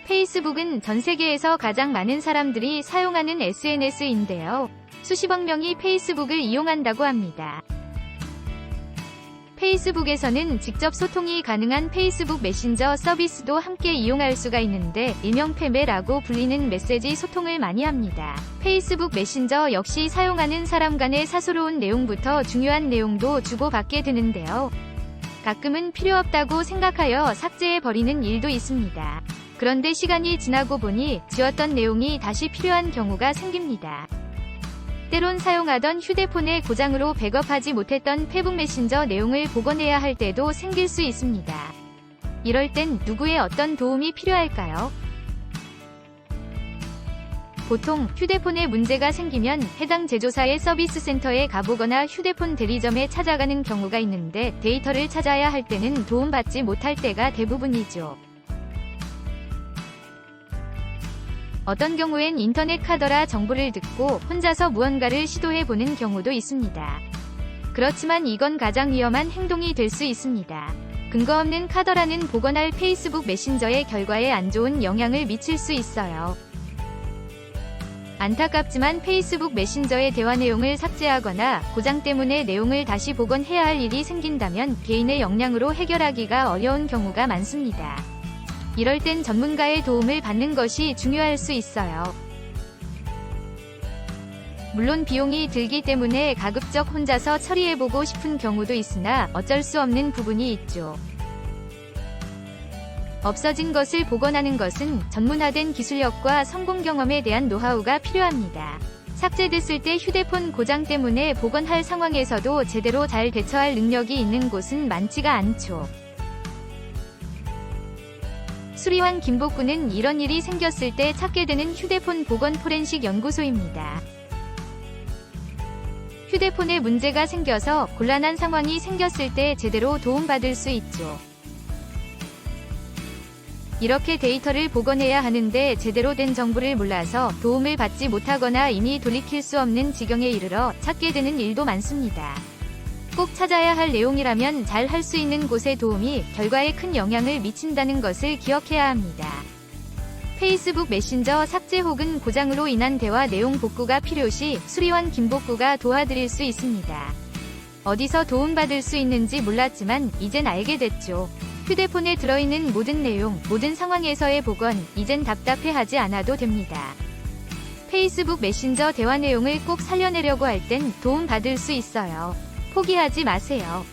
페이스북은 전 세계에서 가장 많은 사람들이 사용하는 SNS인데요. 수십억 명이 페이스북을 이용한다고 합니다. 페이스북에서는 직접 소통이 가능한 페이스북 메신저 서비스도 함께 이용할 수가 있는데 일명 페메라고 불리는 메시지 소통을 많이 합니다. 페이스북 메신저 역시 사용하는 사람 간의 사소로운 내용부터 중요한 내용도 주고받게 되는데요. 가끔은 필요 없다고 생각하여 삭제해버리는 일도 있습니다. 그런데 시간이 지나고 보니 지웠던 내용이 다시 필요한 경우가 생깁니다. 때론 사용하던 휴대폰의 고장으로 백업하지 못했던 페북 메신저 내용을 복원해야 할 때도 생길 수 있습니다. 이럴 땐 누구의 어떤 도움이 필요할까요? 보통 휴대폰에 문제가 생기면 해당 제조사의 서비스 센터에 가보거나 휴대폰 대리점에 찾아가는 경우가 있는데 데이터를 찾아야 할 때는 도움받지 못할 때가 대부분이죠. 어떤 경우엔 인터넷 카더라 정보를 듣고 혼자서 무언가를 시도해보는 경우도 있습니다. 그렇지만 이건 가장 위험한 행동이 될 수 있습니다. 근거 없는 카더라는 복원할 페이스북 메신저의 결과에 안 좋은 영향을 미칠 수 있어요. 안타깝지만 페이스북 메신저의 대화 내용을 삭제하거나 고장 때문에 내용을 다시 복원해야 할 일이 생긴다면 개인의 역량으로 해결하기가 어려운 경우가 많습니다. 이럴 땐 전문가의 도움을 받는 것이 중요할 수 있어요. 물론 비용이 들기 때문에 가급적 혼자서 처리해보고 싶은 경우도 있으나 어쩔 수 없는 부분이 있죠. 없어진 것을 복원하는 것은 전문화된 기술력과 성공 경험에 대한 노하우가 필요합니다. 삭제됐을 때 휴대폰 고장 때문에 복원할 상황에서도 제대로 잘 대처할 능력이 있는 곳은 많지가 않죠. 수리왕 김복구는 이런 일이 생겼을 때 찾게 되는 휴대폰 복원 포렌식 연구소입니다. 휴대폰에 문제가 생겨서 곤란한 상황이 생겼을 때 제대로 도움받을 수 있죠. 이렇게 데이터를 복원해야 하는데 제대로 된 정보를 몰라서 도움을 받지 못하거나 이미 돌이킬 수 없는 지경에 이르러 찾게 되는 일도 많습니다. 꼭 찾아야 할 내용이라면 잘 할 수 있는 곳의 도움이 결과에 큰 영향을 미친다는 것을 기억해야 합니다. 페이스북 메신저 삭제 혹은 고장으로 인한 대화 내용 복구가 필요시 수리원 김복구가 도와드릴 수 있습니다. 어디서 도움받을 수 있는지 몰랐지만 이젠 알게 됐죠. 휴대폰에 들어있는 모든 내용, 모든 상황에서의 복원, 이젠 답답해하지 않아도 됩니다. 페이스북 메신저 대화 내용을 꼭 살려내려고 할 땐 도움받을 수 있어요. 포기하지 마세요.